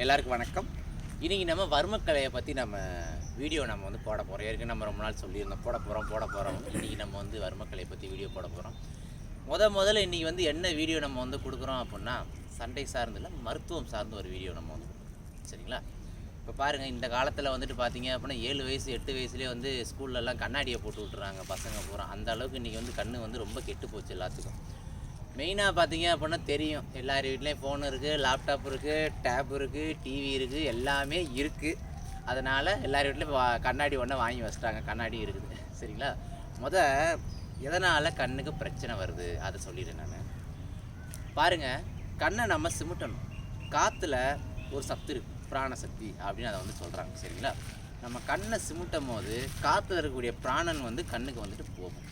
எல்லாருக்கும் வணக்கம். இன்றைக்கி நம்ம வர்மக்கலையை பற்றி நம்ம வீடியோ நம்ம வந்து போட போகிறோம். ஏற்கனவே நம்ம ரொம்ப நாள் சொல்லியிருந்தோம் போட போகிறோம். இன்றைக்கி நம்ம வந்து வர்மக்கலையை பற்றி வீடியோ போட போகிறோம். முதல்ல இன்றைக்கி வந்து என்ன வீடியோ நம்ம வந்து கொடுக்குறோம் அப்படின்னா, சண்டை சார்ந்து இல்லை, மருத்துவம் சார்ந்த ஒரு வீடியோ நம்ம வந்து கொடுக்குறோம். சரிங்களா? இப்போ பாருங்கள், இந்த காலத்தில் வந்துட்டு பார்த்தீங்க அப்படின்னா 7 வயசு 8 வயசுலேயே வந்து ஸ்கூல்லலாம் கண்ணாடியை போட்டு விட்டுறாங்க பசங்க பூரா. அந்த அளவுக்கு இன்றைக்கி வந்து கண் வந்து ரொம்ப கெட்டு போச்சு எல்லாத்துக்கும். மெயினாக பார்த்தீங்க அப்படின்னா தெரியும், எல்லார் வீட்லேயும் ஃபோன் இருக்குது, லேப்டாப் இருக்குது, டேப் இருக்குது, டிவி இருக்குது, எல்லாமே இருக்குது. அதனால் எல்லார் வீட்லேயும் கண்ணாடி ஒன்று வாங்கி வச்சிட்டாங்க, கண்ணாடி இருக்குது. சரிங்களா? எதனால் கண்ணுக்கு பிரச்சனை வருது அதை சொல்லிடுறேன் நான். பாருங்கள், கண்ணை நம்ம சிமிட்டணும். காற்றுல ஒரு சத்து இருக்குது, பிராணசக்தி அப்படின்னு அதை வந்து சொல்கிறாங்க. சரிங்களா? நம்ம கண்ணை சிமிட்டும் போது காற்றுல இருக்கக்கூடிய பிராணன் வந்து கண்ணுக்கு வந்துட்டு போகும்.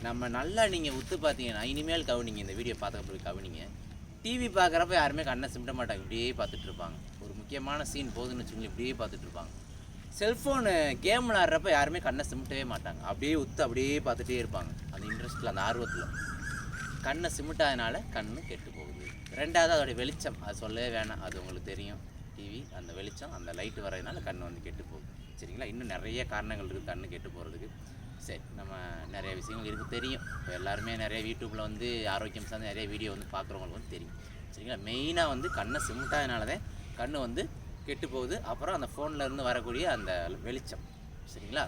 நம்ம நல்லா நீங்கள் உத்து பார்த்தீங்கன்னா, இனிமேல் கவனிங்க, இந்த வீடியோ பார்த்துக்க கவனிங்க. டிவி பார்க்குறப்ப யாருமே கண்ணை சிமிட்ட மாட்டாங்க, இப்படியே பார்த்துட்டு இருப்பாங்க. ஒரு முக்கியமான சீன் போகுதுன்னு வச்சுக்கோங்க, இப்படியே பார்த்துட்டு இருப்பாங்க. செல்ஃபோனு கேம் விளாட்றப்ப யாருமே கண்ணை சிமிட்டவே மாட்டாங்க, அப்படியே உத்து அப்படியே பார்த்துட்டே இருப்பாங்க. அந்த இன்ட்ரெஸ்ட்டில், அந்த ஆர்வத்தில் கண்ணை சிமிட்டாதனால கண் கெட்டு போகுது. ரெண்டாவது அதோடைய வெளிச்சம், அது சொல்லவே வேணாம், அது உங்களுக்கு தெரியும். டிவி அந்த வெளிச்சம், அந்த லைட்டு வர்றதுனால கண் வந்து கெட்டு போகுது. சரிங்களா? இன்னும் நிறைய காரணங்கள் இருக்குது கண் கெட்டு போகிறதுக்கு. சரி, நம்ம நிறைய விஷயங்கள் இருக்குது தெரியும். இப்போ எல்லாருமே நிறைய யூடியூப்பில் வந்து ஆரோக்கியம் சார்ந்து நிறைய வீடியோ வந்து பார்க்குறவங்களுக்கு வந்து தெரியும். சரிங்களா? மெயினாக வந்து கண்ணை சிமிட்டாதனால தான் கண் வந்து கெட்டு போகுது. அப்புறம் அந்த ஃபோனில் இருந்து வரக்கூடிய அந்த வெளிச்சம். சரிங்களா?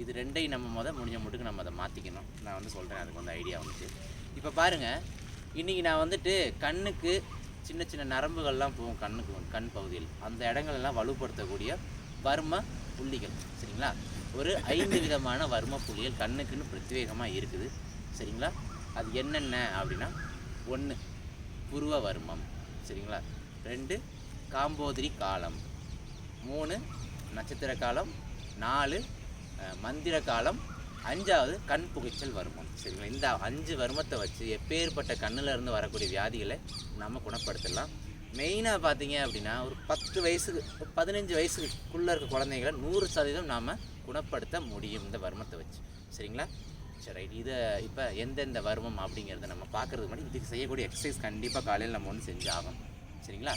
இது ரெண்டையும் நம்ம முடிஞ்ச மட்டுக்கு நம்ம அதை மாற்றிக்கணும். நான் வந்து சொல்கிறேன், அதுக்கு வந்து ஐடியா வந்துட்டு. இப்போ பாருங்கள், இன்றைக்கி நான் வந்துட்டு கண்ணுக்கு சின்ன சின்ன நரம்புகள்லாம் போகும் கண்ணுக்கு, கண் பகுதியில். அந்த இடங்களெல்லாம் வலுப்படுத்தக்கூடிய வர்ம புள்ளிகள். சரிங்களா? ஒரு 5 விதமான வர்ம புள்ளிகள் கண்ணுக்குன்னு பிரத்யேகமாக இருக்குது. சரிங்களா? அது என்னென்ன அப்படின்னா, 1 புருவ வர்மம். சரிங்களா? 2 காம்போதிரி காலம், 3 நட்சத்திர காலம், 4 மந்திர காலம், 5வது கண் புகைச்சல் வர்மம். சரிங்களா? இந்த 5 வர்மத்தை வச்சு எப்பேற்பட்ட கண்ணில் இருந்து வரக்கூடிய வியாதிகளை நம்ம குணப்படுத்தலாம். மெயினாக பார்த்தீங்க அப்படின்னா, ஒரு 10 வயசுக்கு 15 வயசுக்குள்ளே இருக்க குழந்தைங்களை 100% நாம் குணப்படுத்த முடியும் இந்த வர்மத்தை வச்சு. சரிங்களா? சரி, ரைட். இதை இப்போ எந்தெந்த வர்மம் அப்படிங்கிறத நம்ம பார்க்குறதுக்கு முன்னாடி இதுக்கு செய்யக்கூடிய எக்ஸசைஸ் கண்டிப்பாக காலையில் நம்ம வந்து செஞ்சு ஆகணும். சரிங்களா?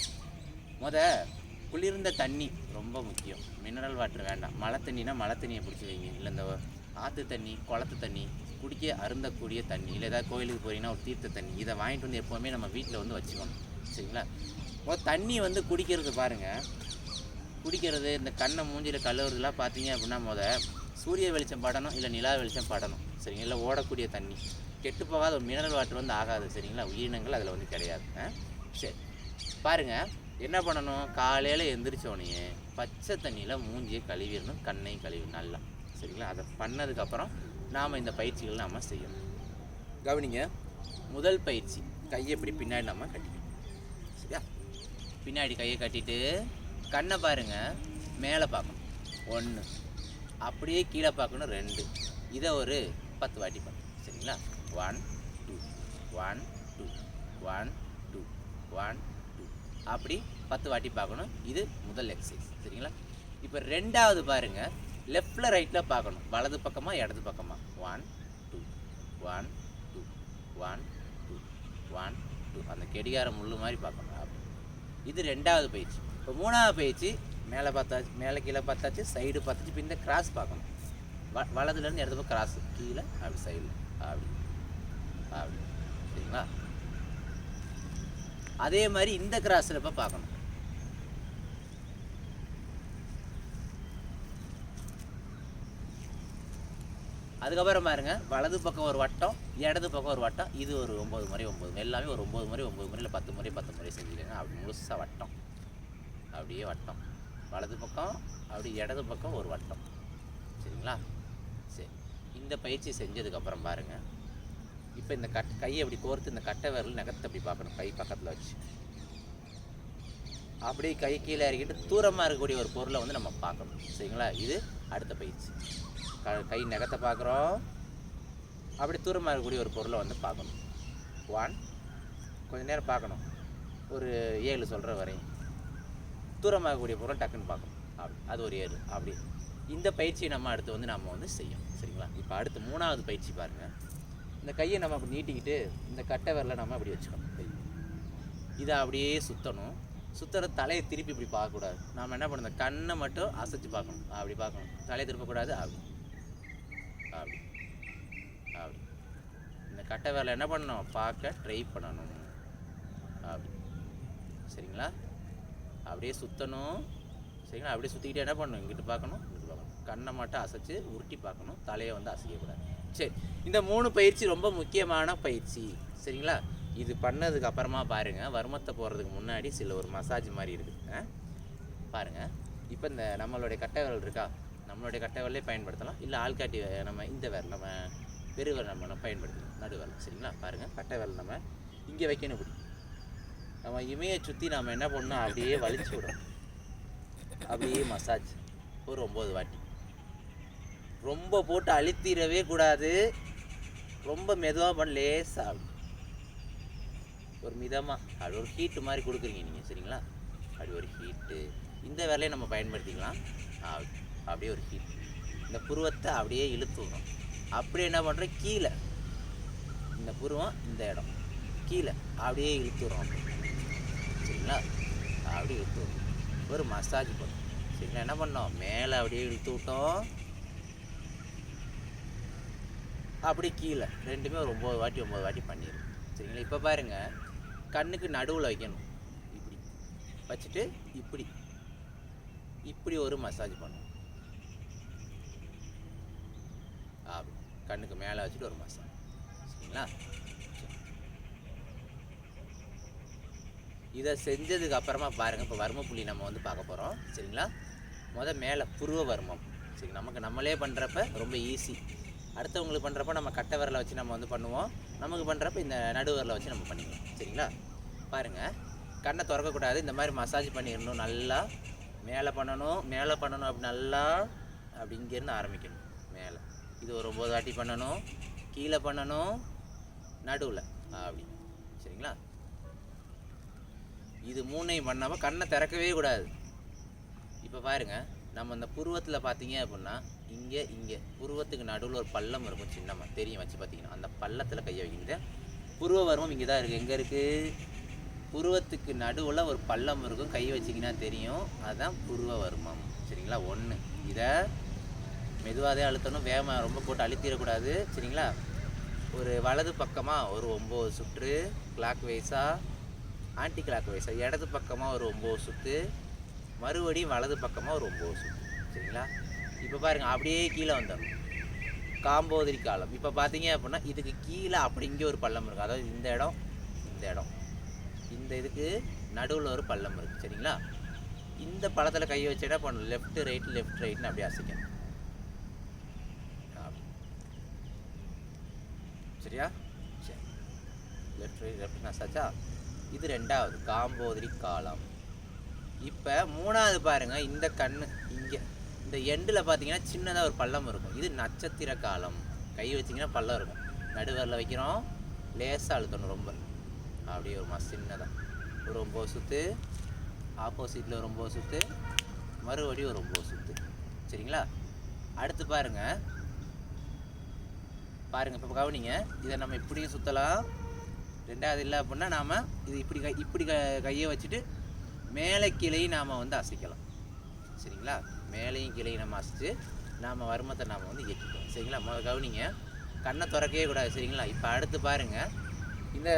குளிர்ந்த தண்ணி ரொம்ப முக்கியம். மினரல் வாட்டர் வேண்டாம். மழை தண்ணினா மழை தண்ணியை பிடிச்சி வைங்க. இல்லை இந்த ஆற்று தண்ணி, குளத்து தண்ணி, குடிக்க அருந்தக்கூடிய தண்ணி, இல்லை ஏதாவது கோயிலுக்கு போகிறீங்கன்னா ஒரு தீர்த்த தண்ணி, இதை வாங்கிட்டு வந்து எப்போவுமே நம்ம வீட்டில் வந்து வச்சுக்கணும். சரிங்களா? தண்ணி வந்து குடிக்கிறது பாருங்கள், குடிக்கிறது இந்த கண்ணை மூஞ்சியில் கழுவுறதுலாம் பார்த்தீங்க அப்படின்னா சூரிய வெளிச்சம் படணும், இல்லை நிலா வெளிச்சம் படணும். சரிங்களா? இல்லை ஓடக்கூடிய தண்ணி, கெட்டு போகாத ஒரு மினரல் வாட்டர் வந்து ஆகாது. சரிங்களா? உயிரினங்கள் அதில் வந்து கிடையாது. சரி, பாருங்கள், என்ன பண்ணணும்? காலையில் எந்திரிச்சோடனே பச்சை தண்ணியில் மூஞ்சியை கழுவிடணும், கண்ணையும் கழுவி நல்லா. சரிங்களா? அதை பண்ணதுக்கப்புறம் நாம் இந்த பயிற்சிகள் நம்ம செய்யணும். கவனிங்க, முதல் பயிற்சி, கையை இப்படி பின்னாடி நம்ம கட்டிக்கணும். சரியா? பின்னாடி கையை கட்டிட்டு கண்ணை பாருங்கள், மேலே பார்க்கணும் 1, அப்படியே கீழே பார்க்கணும் 2. இதை ஒரு 10 வாட்டி பார்க்கணும். சரிங்களா? 1 2 1 2 1 2 1 2 அப்படி 10 வாட்டி பார்க்கணும். இது முதல் எக்ஸசைஸ். சரிங்களா? இப்போ ரெண்டாவது பாருங்கள், லெஃப்டில் ரைட்டில் பார்க்கணும். வலது பக்கமாக இடது பக்கமாக 1 2 1 2 1 2 1 2 அந்த கெடிகார முள்ளு மாதிரி பார்க்கணும். இது ரெண்டாவது பயிற்சி. இப்போ மூணாவது பயிற்சி, மேலே பார்த்தாச்சு, மேலே கீழே பார்த்தாச்சு, சைடு பார்த்தாச்சு. இப்போ இந்த கிராஸ் பார்க்கணும். வலதுலேருந்து இடது பக்கம் கிராஸு, கீழே அப்படி சைடில் அப்படி அப்படி. சரிங்களா? அதே மாதிரி இந்த கிராஸில் இப்போ பார்க்கணும். அதுக்கப்புறம் பாருங்க, வலது பக்கம் ஒரு வட்டம், இடது பக்கம் ஒரு வட்டம். இது ஒரு 9 முறை 9, எல்லாமே ஒரு 9 முறை 9 முறையில் 10 முறை 10 முறை செஞ்சுக்கோங்க. அப்படி முழுசாக வட்டம், அப்படியே வட்டம், வலது பக்கம் அப்படி இடது பக்கம் ஒரு வட்டம். சரிங்களா? சரி, இந்த பயிற்சி செஞ்சதுக்கப்புறம் பாருங்கள், இப்போ இந்த கையை அப்படி கோர்த்து இந்த கட்டை விரல் நகத்தை அப்படி பார்க்கணும். கை பக்கத்தில் வச்சு அப்படியே கை கீழே இறக்கிட்டு தூரமாக இருக்கக்கூடிய ஒரு பொருளை வந்து நம்ம பார்க்கணும். சரிங்களா? இது அடுத்த பயிற்சி. கை நகத்தை பார்க்குறோம், அப்படி தூரமாக இருக்கக்கூடிய ஒரு பொருளை வந்து பார்க்கணும். 1, கொஞ்சம் நேரம் பார்க்கணும், ஒரு 7 சொல்கிற வரையும். தூரமாக இருக்கக்கூடிய பொருளை டக்குன்னு பார்க்கணும், அப்படி அது ஒரு 7. அப்படி இந்த பயிற்சியை நம்ம அடுத்து வந்து நம்ம வந்து செய்யணும். சரிங்களா? இப்போ அடுத்து 3வது பயிற்சி பாருங்கள். இந்த கையை நம்ம அப்படி நீட்டிக்கிட்டு இந்த கட்டை விரலை நம்ம அப்படி வச்சுக்கணும். இதை அப்படியே சுற்றணும். சுற்றுற தலையை திருப்பி இப்படி பார்க்கக்கூடாது. நாம் என்ன பண்ணணும், கண்ணை மட்டும் அசைச்சு பார்க்கணும். அப்படி பார்க்கணும், தலையை திருப்பக்கூடாது. அப்படி அப்படி அப்படி இந்த கட்டை வேலை என்ன பண்ணணும், பார்க்க ட்ரை பண்ணணும். அப்படி சரிங்களா, அப்படியே சுற்றணும். சரிங்களா, அப்படியே சுற்றிக்கிட்டே என்ன பண்ணணும், இங்கிட்டு பார்க்கணும், இங்கிட்டு பார்க்கணும். கண்ணை மட்டும் அசைச்சு உருட்டி பார்க்கணும், தலையை வந்து அசைக்கக்கூடாது. சரி, இந்த 3 பயிற்சி ரொம்ப முக்கியமான பயிற்சி. சரிங்களா, இது பண்ணதுக்கு அப்புறமா பாருங்கள், வருமத்தை போகிறதுக்கு முன்னாடி சில ஒரு மசாஜ் மாதிரி இருக்குது பாருங்கள். இப்போ இந்த நம்மளுடைய கட்டை விரல் இருக்கா, நம்மளுடைய கட்டை விரலே பயன்படுத்தலாம். இல்லை ஆள்காட்டி நம்ம இந்த விரல் நம்ம பெருவிரல் நம்ம பயன்படுத்தலாம், நடுவிரல். சரிங்களா, பாருங்கள், கட்டை விரல் நம்ம இங்கே வைக்கணும். இப்படி நம்ம இமையை சுற்றி நம்ம என்ன பண்ணணும், அப்படியே வலிச்சு விடணும். அப்படியே மசாஜ் ஒரு 9 வாட்டி. ரொம்ப போட்டு அழுத்திடவே கூடாது, ரொம்ப மெதுவாக பண்ண, லேசாக ஒரு மிதமாக அப்படி ஒரு ஹீட்டு மாதிரி கொடுக்குறீங்க நீங்கள். சரிங்களா, அப்படி ஒரு ஹீட்டு இந்த வேலையை நம்ம பயன்படுத்திக்கலாம். அப்படியே ஒரு ஹீட், இந்த புருவத்தை அப்படியே இழுத்து விடும். அப்படியே என்ன பண்ணுறேன், கீழே இந்த புருவம் இந்த இடம் கீழே அப்படியே இழுத்து விடும். சரிங்களா, அப்படியே இழுத்து விடும், ஒரு மசாஜ் பண்ணும். சரிங்களா, என்ன பண்ணோம், மேலே அப்படியே இழுத்து விட்டோம், அப்படி கீழே, ரெண்டுமே ஒரு 9 வாட்டி பண்ணிடும். சரிங்களா, இப்போ பாருங்கள், கண்ணுக்கு நடுவில் வைக்கணும். இப்படி வச்சுட்டு இப்படி இப்படி ஒரு மசாஜ் பண்ணும். அப்படி கண்ணுக்கு மேலே வச்சுட்டு ஒரு மசாஜ். சரிங்களா, இதை செஞ்சதுக்கு அப்புறமா பாருங்கள், இப்போ வர்ம புள்ளி நம்ம வந்து பார்க்க போகிறோம். சரிங்களா, மேலே புருவ வர்மம். சரி, நம்மளே பண்ணுறப்ப ரொம்ப ஈஸி. அடுத்தவங்களுக்கு பண்ணுறப்ப நம்ம கட்டை விரலை வச்சு நம்ம வந்து பண்ணுவோம், நமக்கு பண்ணுறப்ப இந்த நடுவிரலை வச்சு நம்ம பண்ணிக்கலாம். சரிங்களா, பாருங்கள், கண்ணை திறக்கக்கூடாது, இந்த மாதிரி மசாஜ் பண்ணிடணும். நல்லா மேலே பண்ணணும் அப்படி நல்லா அப்படி இங்கேருந்து ஆரம்பிக்கணும். மேலே இது ஒரு 9 வாட்டி பண்ணணும், கீழே பண்ணணும், நடுவில் அப்படி. சரிங்களா, இது 3ஐயும் பண்ணாமல் கண்ணை திறக்கவே கூடாது. இப்போ பாருங்கள், நம்ம இந்த புருவத்தில் பார்த்தீங்க அப்படின்னா இங்கே புருவத்துக்கு நடுவில் ஒரு பள்ளம் இருக்கும், சின்னமாக தெரியும், வச்சு பார்த்தீங்கன்னா அந்த பள்ளத்தில் கையை வைக்கிங்க. புருவ வர்மம் இங்கே தான் இருக்குது. எங்கே இருக்குது, புருவத்துக்கு நடுவில் ஒரு பள்ளம் இருக்கும், கை வச்சிங்கன்னா தெரியும், அதுதான் புருவ வர்மம். சரிங்களா, 1 இதை மெதுவாகவே அழுத்தணும், வேகமாக ரொம்ப போட்டு அழுத்திடக்கூடாது. சரிங்களா, ஒரு வலது பக்கமாக ஒரு 9 சுற்று கிளாக் வைஸாக, ஆன்டி கிளாக் வைஸாக இடது பக்கமாக ஒரு 9 சுற்று, மறுபடியும் வலது பக்கமாக ஒரு 9 சுற்று. சரிங்களா, இப்போ பாருங்கள், அப்படியே கீழே வந்துடணும், காம்போதிரி காலம். இப்போ பார்த்தீங்க அப்படின்னா இதுக்கு கீழே அப்படி இங்கே ஒரு பள்ளம் இருக்குது, அதாவது இந்த இடம் இந்த இதுக்கு நடுவில் ஒரு பள்ளம் இருக்குது. சரிங்களா, இந்த பழத்தில் கையை வச்சு என்ன பண்ணணும், லெஃப்ட் ரைட்னு அப்படியே அசைக்கணும். சரியா, சரி, லெஃப்ட் அசாச்சா. இது 2வது காம்போதிரி காலம். இப்போ 3வது பாருங்கள், இந்த கண்ணு இங்கே இந்த எண்டில் பார்த்தீங்கன்னா சின்னதாக ஒரு பள்ளம் இருக்கும், இது நட்சத்திர காலம். கை வச்சிங்கன்னா பள்ளம் இருக்கும், நடுவரில் வைக்கிறோம், லேசாக அழுத்தணும் ரொம்ப, அப்படியே ஒரு சின்னதாக ஒரு 9 சுற்று, ஆப்போசிட்டில் ஒரு 9 சுற்று, மறுபடியும் ஒரு 9 சுற்று. சரிங்களா, அடுத்து பாருங்கள், இப்போ கவனிங்க, இதை நம்ம இப்படியும் சுற்றலாம். 2வது இல்லை அப்படின்னா நாம் இது இப்படி கையை வச்சுட்டு மேலே கீழையும் நாம் வந்து அசைக்கலாம். சரிங்களா, மேலேயும் கீழையும் நம்ம அசைச்சு நாம் வர்மத்தை நாம் வந்து இயக்கிக்கலாம். சரிங்களா, கவனிங்க, கண்ணை திறக்கவே கூடாது. சரிங்களா, இப்போ அடுத்து பாருங்கள், இந்த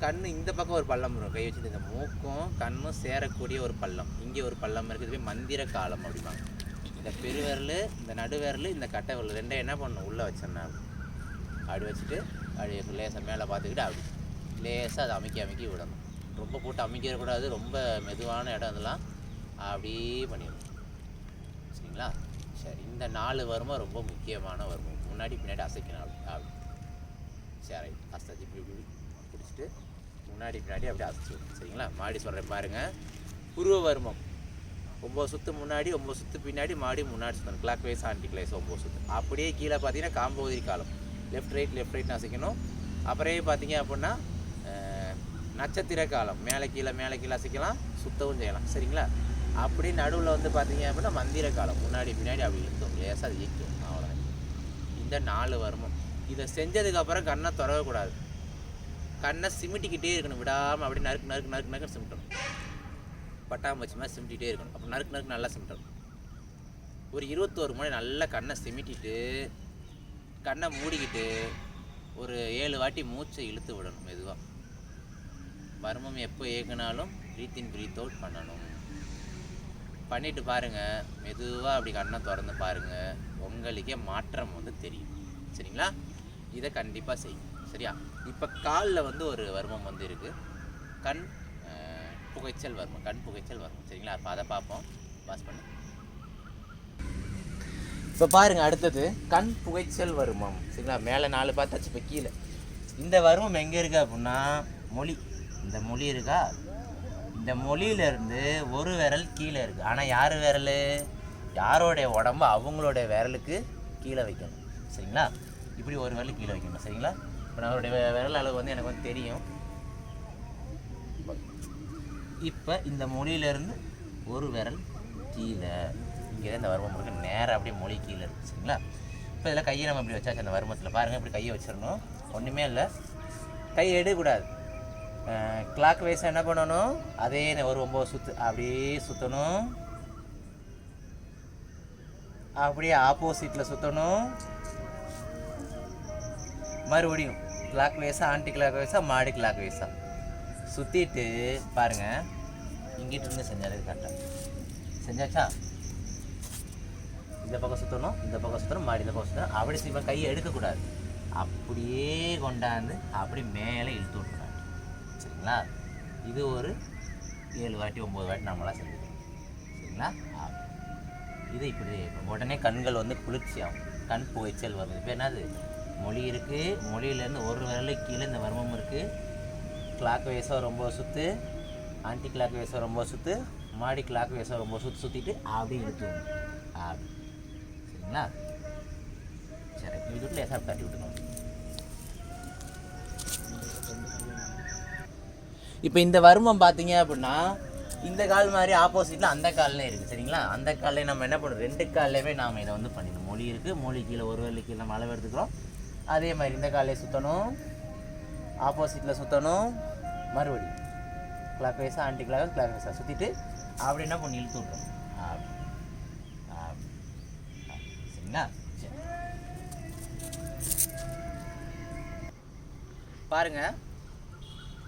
கண் இந்த பக்கம் ஒரு பள்ளம் வரும், கை வச்சுட்டு இந்த மூக்கும் கண்ணும் சேரக்கூடிய ஒரு பள்ளம், இங்கே ஒரு பள்ளம் இருக்குது, மந்திர காலம் அப்படிம்பாங்க. இந்த பெருவிரல், இந்த நடுவிரல், இந்த கட்டை விரல் 2 என்ன பண்ணணும், உள்ளே வச்சோன்னா அப்படி வச்சுட்டு அப்படி லேசாக மேலே பார்த்துக்கிட்டு அப்படி லேசாக அதை அமைக்கி விடணும். ரொம்ப போட்டு அமைக்கக்கூடாது, ரொம்ப மெதுவான இடம் இதெல்லாம் அப்படியே பண்ணிடணும். சரிங்களா, சரி, இந்த 4 வர்மம் ரொம்ப முக்கியமான வர்மம். முன்னாடி பின்னாடி அசைக்கணும், அப்படி சரி, அசைச்சு இப்படி பிடிச்சிட்டு முன்னாடி பின்னாடி அப்படியே அசைச்சு. சரிங்களா, மாடி சொல்கிறேன் பாருங்கள், புருவ வர்மம் 9 சுற்று முன்னாடி, 9 சுற்று பின்னாடி, மாடி முன்னாடி சுற்றணும், கிளாக் வைஸ் ஆன்டி கிளாக் 9 சுற்று. அப்படியே கீழே பார்த்தீங்கன்னா காம்போதிரி காலம், லெஃப்ட் ரைட்னு அசைக்கணும். அப்புறமே பார்த்தீங்க அப்படின்னா நட்சத்திர காலம், மேலே கீழே அசைக்கலாம், சுத்தவும் செய்யலாம். சரிங்களா, அப்படி நடுவில் வந்து பார்த்தீங்க அப்படின்னா மந்திர காலம், முன்னாடி பின்னாடி அப்படி இழுக்கும், லேசாக அது இயக்கும். அவ்வளோதான், இந்த 4 வர்மம். இதை செஞ்சதுக்கப்புறம் கண்ணை திறக்கக்கூடாது, கண்ணை சிமிட்டிக்கிட்டே இருக்கணும், விடாமல் அப்படி நறுக்கு சிமிட்டணும். பட்டாம்பூச்சி மாதிரி சிமிட்டிகிட்டே இருக்கணும். அப்போ நறுக்கு நறுக்கு நல்லா சிமிட்டணும். ஒரு 21 முறை நல்லா கண்ணை சிமிட்டிட்டு கண்ணை மூடிக்கிட்டு ஒரு 7 வாட்டி மூச்சை இழுத்து விடணும் மெதுவாக. வர்மம் எப்போ ஏங்கினாலும் ப்ரீத் இன் ப்ரீத் அவுட் பண்ணணும். பண்ணிவிட்டு பாருங்கள், மெதுவாக அப்படி கண்ணை திறந்து பாருங்கள், உங்களுக்கே மாற்றம் வந்து தெரியும். சரிங்களா? இதை கண்டிப்பாக செய்யும். சரியா? இப்போ காலில் வந்து ஒரு வர்மம் வந்து இருக்குது, கண் புகைச்சல் வர்மம், கண் புகைச்சல் வர்மம். சரிங்களா? அப்போ அதை பார்ப்போம். பாஸ் பண்ணு. இப்போ பாருங்கள், அடுத்தது கண் புகைச்சல் வர்மம். சரிங்களா? மேலே 4 பார்த்தாச்சு, இப்போ கீழே இந்த வர்மம் எங்கே இருக்குது அப்படின்னா மொழி. இந்த மொழி இருக்கா, இந்த மொழியிலேருந்து ஒரு விரல் கீழே இருக்குது. ஆனால் யார் விரல்? யாரோடைய உடம்பு அவங்களோட விரலுக்கு கீழே வைக்கணும். சரிங்களா? இப்படி ஒரு விரல் கீழே வைக்கணும். சரிங்களா? இப்போ நம்மளுடைய விரல் அளவு வந்து எனக்கு வந்து தெரியும். இப்போ இந்த மொழியிலேருந்து ஒரு விரல் கீழே, இங்கே இந்த வர்மம் இருக்குது, நேராக அப்படியே மொழி கீழே இருக்குது. சரிங்களா? இப்போ இதில் கையை நம்ம இப்படி வச்சாச்சு. அந்த வர்மத்தில் பாருங்கள், இப்படி கையை வச்சிடணும். ஒன்றுமே இல்லை, கையை எடுக்கக்கூடாது. கிளாக் வைஸாக என்ன பண்ணணும், அதே ஒரு 9 சுற்று அப்படியே சுற்றணும். அப்படியே ஆப்போசிட்டில் சுற்றணும். மறுபடியும் கிளாக் வைஸாக, ஆன்டி கிளாக் வைஸாக, மாடி கிளாக் வைஸாக சுற்றிட்டு பாருங்கள், இங்கிட்டு இருந்து செஞ்சாலே கரெக்டாக செஞ்சாச்சா? இந்த பக்கம் சுற்றணும், இந்த பக்கம் சுற்றணும், மாடி இந்த பக்கம் சுற்றணும். அப்படி இப்போ கையை எடுக்கக்கூடாது, அப்படியே கொண்டாந்து அப்படி மேலே இழுத்து விட்டுறாங்க. சரிங்களா? இது ஒரு 7 வாட்டி 9 வாட்டி நம்மளாக செஞ்சுக்கணும். சரிங்களா? இது இப்படி உடனே கண்கள் வந்து குளிர்ச்சி ஆகும், கண் புகைச்சல் வரும். இப்போ என்னது, மொழி இருக்குது, மொழியிலேருந்து ஒரு விரலுக்கு கீழே இந்த வர்மம் இருக்குது. கிளாக் வைஸாக ரொம்ப சுற்று, ஆன்டி கிளாக் வைஸாக ரொம்ப சுற்று, மாடி கிளாக் வைஸாக ரொம்ப சுற்றிட்டு அப்படியே இழுத்து அப்படி. சரிங்களா? சரி, இது லேசாக தட்டி விட்டுணும். இப்போ இந்த வர்மம் பார்த்தீங்க அப்படின்னா இந்த கால் மாதிரி ஆப்போசிட்டில் அந்த கால்லையும் இருக்குது. சரிங்களா? அந்த கால்லையும் நம்ம என்ன பண்ணுறோம், 2 கால்லையுமே நாம் இதை வந்து பண்ணிடணும். மொழி இருக்குது, மொழி கீழே ஒரு வேலை கீழே நம்ம அளவு எடுத்துக்கிறோம். அதே மாதிரி இந்த காலையை சுற்றணும், ஆப்போசிட்டில் சுற்றணும். மறுபடியும் கிளாக் வைஸாக, ஆன்டி கிளாக் கிளாக் வைஸாக சுற்றிட்டு அப்படி என்ன பண்ணி இழுத்து விட்றோம். சரிங்களா? சரி, பாருங்கள்,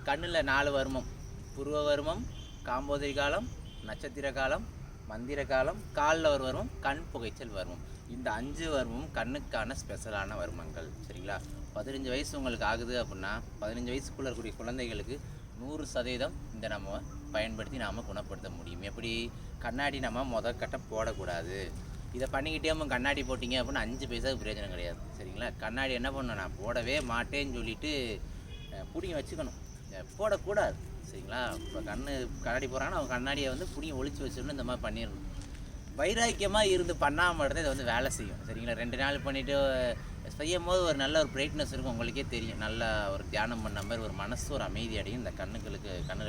கண்ணில் 4 வர்மம்: புருவ வர்மம், காம்போதரி காலம், நட்சத்திர காலம், மந்திர காலம், காலில் ஒரு வர்மம், கண் புகைச்சல் வர்மம். இந்த 5 வர்மமும் கண்ணுக்கான ஸ்பெஷலான வர்மங்கள். சரிங்களா? 15 வயசு உங்களுக்கு ஆகுது அப்படின்னா 15 வயசுக்குள்ளே இருக்கக்கூடிய குழந்தைகளுக்கு 100% இந்த நம்ம பயன்படுத்தி நாம் குணப்படுத்த முடியும். எப்படி? கண்ணாடி நம்ம கட்ட போடக்கூடாது. இதை பண்ணிக்கிட்டே நம்ம கண்ணாடி போட்டிங்க அப்படின்னா 5 பைசாவுக்கு பிரயோஜனம் கிடையாது. சரிங்களா? கண்ணாடி என்ன பண்ணணும், நான் போடவே மாட்டேன்னு சொல்லிட்டு பிடிங்கி வச்சுக்கணும், போடக்கூடாது. சரிங்களா? இப்போ கண்ணாடி போடுறாங்கன்னா அவங்க கண்ணாடியை வந்து பிடிங்கி ஒழிச்சு வச்சிடணும். இந்த மாதிரி பண்ணிடணும். வைராக்கியமாக இருந்து பண்ணாமல் இருந்தால் இதை வந்து வேலை செய்யும். சரிங்களா? 2 நாள் பண்ணிவிட்டு செய்யும் போது ஒரு நல்ல ஒரு பிரைட்னஸ் இருக்கும், உங்களுக்கே தெரியும். நல்ல ஒரு தியானம் பண்ண மாதிரி ஒரு மனசு ஒரு அமைதி அடையும். இந்த கண்ணில்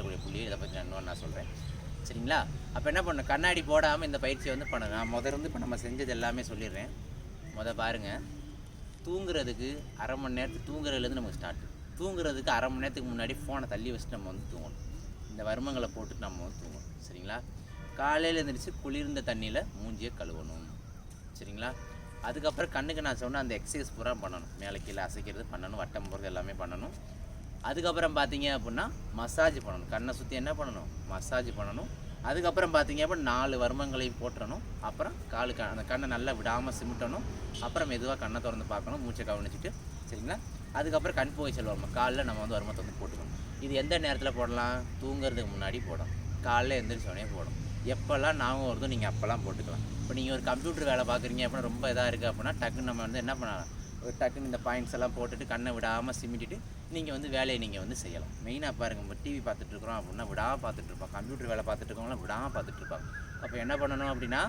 கூடிய புள்ளியை இதை பற்றி நான் சொல்கிறேன். சரிங்களா? அப்போ என்ன பண்ணணும், கண்ணாடி போடாமல் இந்த பயிற்சியை வந்து பண்ணணும். நான் முதல்ல இப்போ நம்ம செஞ்சது எல்லாமே சொல்லிடுறேன். பாருங்கள், தூங்குறதுக்கு அரை மணி நேரத்துக்கு, தூங்குறதுலேருந்து நமக்கு ஸ்டார்ட். தூங்குறதுக்கு அரை மணி நேரத்துக்கு முன்னாடி ஃபோனை தள்ளி வச்சுட்டு நம்ம வந்து தூங்கணும். இந்த வர்மங்களை போட்டுட்டு நம்ம வந்து தூங்கணும். சரிங்களா? காலையில் எழுந்திரிச்சு குளிர்ந்த தண்ணியில் மூஞ்சியை கழுவணும். சரிங்களா? அதுக்கப்புறம் கண்ணுக்கு நான் சொன்ன அந்த எக்ஸசைஸ் பூரா பண்ணணும். மேலே கீழே அசைக்கிறது பண்ணணும், வட்டம் போகிறது எல்லாமே பண்ணணும். அதுக்கப்புறம் பார்த்தீங்க அப்படின்னா மசாஜ் பண்ணணும். கண்ணை சுற்றி என்ன பண்ணணும், மசாஜ் பண்ணணும். அதுக்கப்புறம் பார்த்தீங்க அப்படின்னா 4 வர்மங்களையும் போட்டுறணும். அப்புறம் அந்த கண்ணை நல்லா விடாமல் சிமிட்டணும். அப்புறம் மெதுவாக கண்ணை திறந்து பார்க்கணும், மூச்சை கவனிச்சுட்டு. சரிங்களா? அதுக்கப்புறம் கண் புகைச்சல் வர்மம் காலைல நம்ம வந்து வர்மத்தை வந்து போட்டுக்கணும். இது எந்த நேரத்தில் போடலாம், தூங்குறதுக்கு முன்னாடி போடணும், காலைல எந்திரிச்சோடனே போடணும். எப்போல்லாம் ஞாபகம் வருதோ நீங்கள் அப்போல்லாம் போட்டுக்கலாம். இப்போ நீங்கள் ஒரு கம்ப்யூட்டர் வேலை பார்க்குறீங்க அப்படின்னா ரொம்ப இதாக இருக்குது அப்படின்னா டக்குன்னு நம்ம வந்து என்ன பண்ணலாம், ஒரு டக்குன்னு இந்த பாயிண்ட்ஸ் எல்லாம் போட்டுட்டு கண்ணை விடாமல் சிமிட்டிட்டு நீங்கள் வந்து வேலையை நீங்கள் வந்து செய்யலாம். மெயினாக பாருங்கள், நம்ம டிவி பார்த்துட்ருக்குறோம் அப்படின்னா விடாமல் பார்த்துட்ருப்போம், கம்ப்யூட்டர் வேலை பார்த்துட்ருக்கவங்களாம் விடாமல் பார்த்துட்ருப்பாங்க. அப்போ என்ன பண்ணணும் அப்படின்னா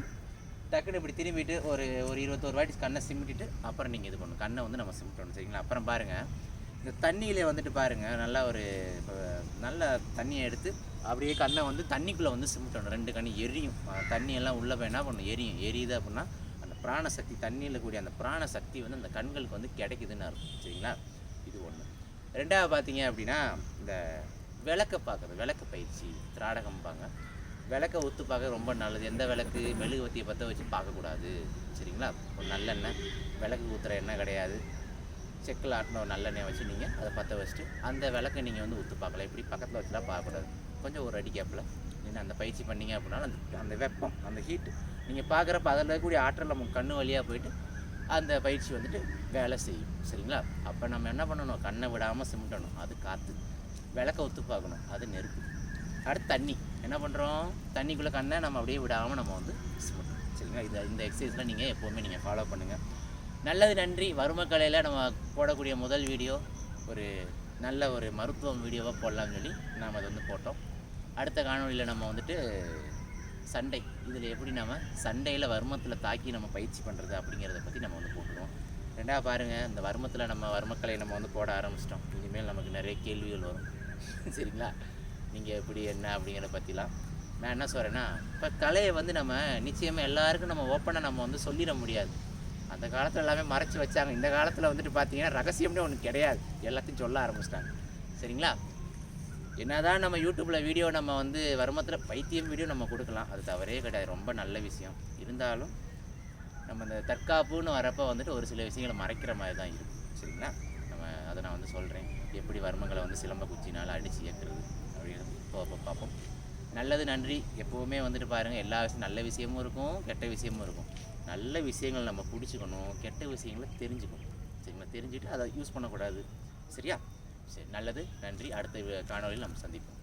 டக்குன்னு இப்படி திரும்பிட்டு ஒரு 21 வாட்டி கண்ணை சிமிட்டிட்டு அப்புறம் நீங்கள் இது பண்ணணும், கண்ணை வந்து நம்ம சிமிட்டணும். சரிங்களா? அப்புறம் பாருங்கள், இந்த தண்ணியில் வந்துட்டு பாருங்கள், நல்லா ஒரு நல்ல தண்ணியை எடுத்து அப்படியே கண்ணை வந்து தண்ணிக்குள்ளே வந்து சிமிட்டணும். 2 கண்ணு எரியும், தண்ணியெல்லாம் உள்ளே போய் என்ன பண்ணணும், எரியுது அப்படின்னா அந்த பிராணசக்தி, தண்ணியில் கூடிய அந்த பிராணசக்தி வந்து அந்த கண்களுக்கு வந்து கிடைக்குதுன்னு இருக்கும். சரிங்களா? இது ஒன்று. 2வது பார்த்தீங்க அப்படின்னா இந்த விளக்க பார்க்குறது, விளக்கு பயிற்சி, திராடகம்பாங்க. விளக்க ஊற்று பார்க்க ரொம்ப நல்லது. எந்த விளக்கு மெழுகுவர்த்தியை பற்ற வச்சு பார்க்கக்கூடாது, சரிங்களா? ஒரு நல்லெண்ணெய், விளக்கு ஊற்றுற எண்ணெய் கிடையாது, செக்கில் ஆட்டின ஒரு நல்லெண்ணெய் வச்சு நீங்கள் அதை பற்ற வச்சுட்டு அந்த விளக்கை நீங்கள் வந்து ஊற்று பார்க்கலாம். இப்படி பக்கத்தில் வச்சுலாம் பார்க்கக்கூடாது. கொஞ்சம் ஒரு அடி கேப்பில் நீங்கள் அந்த பயிற்சி பண்ணிங்க அப்படின்னா அந்த வெப்பம், அந்த ஹீட்டு நீங்கள் பார்க்குறப்ப அதில் இருக்கக்கூடிய ஆற்றல் நம்ம கண்ணு வழியாக போயிட்டு அந்த பயிற்சி வந்துட்டு வேலை செய்யும், சரிங்களா? அப்போ நம்ம என்ன பண்ணணும், கண்ணை விடாமல் சிமிட்டணும், அது காற்று. விளக்க ஊற்று பார்க்கணும், அது நெருப்பு. அடுத்து தண்ணி என்ன பண்ணுறோம், தண்ணிக்குள்ளே கண்ணை நம்ம அப்படியே விடாமல் நம்ம வந்து சிமிட்டணும், சரிங்களா? இந்த எக்ஸசைஸில் நீங்கள் எப்போவுமே நீங்கள் ஃபாலோ பண்ணுங்கள். நல்லது, நன்றி. வர்மக்கலையில் நம்ம போடக்கூடிய முதல் வீடியோ ஒரு நல்ல ஒரு மருத்துவம் வீடியோவாக போடலாம்னு சொல்லி நாம் அதை வந்து போட்டோம். அடுத்த காணொலியில் நம்ம வந்துட்டு சண்டை, இதில் எப்படி நம்ம சண்டையில் வர்மத்தில் தாக்கி நம்ம பயிற்சி பண்ணுறது அப்படிங்கிறத பற்றி நம்ம வந்து போட்டுருவோம். ரெண்டாவது பாருங்கள், இந்த வர்மத்தில் நம்ம வர்மக்கலை நம்ம வந்து போட ஆரம்பிச்சிட்டோம். இனிமேல் நமக்கு நிறைய கேள்விகள் வரும், சரிங்களா? நீங்கள் எப்படி என்ன அப்படிங்கிறத பற்றிலாம் நான் என்ன சொல்கிறேன்னா, இப்போ கலையை வந்து நம்ம நிச்சயமாக எல்லாருக்கும் நம்ம ஓப்பனாக நம்ம வந்து சொல்லிட முடியாது. அந்த காலத்தில் எல்லாமே மறைச்சி வச்சாங்க. இந்த காலத்தில் வந்துட்டு பார்த்தீங்கன்னா ரகசியம்னே ஒன்று கிடையாது, எல்லாத்தையும் சொல்ல ஆரம்பிச்சிட்டாங்க, சரிங்களா? என்னதான் நம்ம யூடியூப்பில் வீடியோ நம்ம வந்து வர்மத்தில் பைத்தியம் வீடியோ நம்ம கொடுக்கலாம், அது தவறே கிடையாது, ரொம்ப நல்ல விஷயம். இருந்தாலும் நம்ம இந்த தற்காப்புன்னு வரப்போ வந்துட்டு ஒரு சில விஷயங்களை மறைக்கிற மாதிரி தான் இருக்கும், சரிங்களா? நம்ம அதை நான் வந்து சொல்கிறேன், எப்படி வர்மங்களை வந்து சிலம்ப குச்சினால் அடித்து இயக்குறது அப்படிங்கிறது இப்போ பார்ப்போம். நல்லது, நன்றி. எப்போவுமே வந்துட்டு பாருங்கள், எல்லா விஷயம் நல்ல விஷயமும் இருக்கும், கெட்ட விஷயமும் இருக்கும். நல்ல விஷயங்கள் நம்ம பிடிச்சிக்கணும், கெட்ட விஷயங்களை தெரிஞ்சுக்கணும், சரிங்களா? தெரிஞ்சுட்டு அதை யூஸ் பண்ணக்கூடாது, சரியா? சரி, நல்லது, நன்றி. அடுத்த காணொலியில் நம்ம சந்திப்போம்.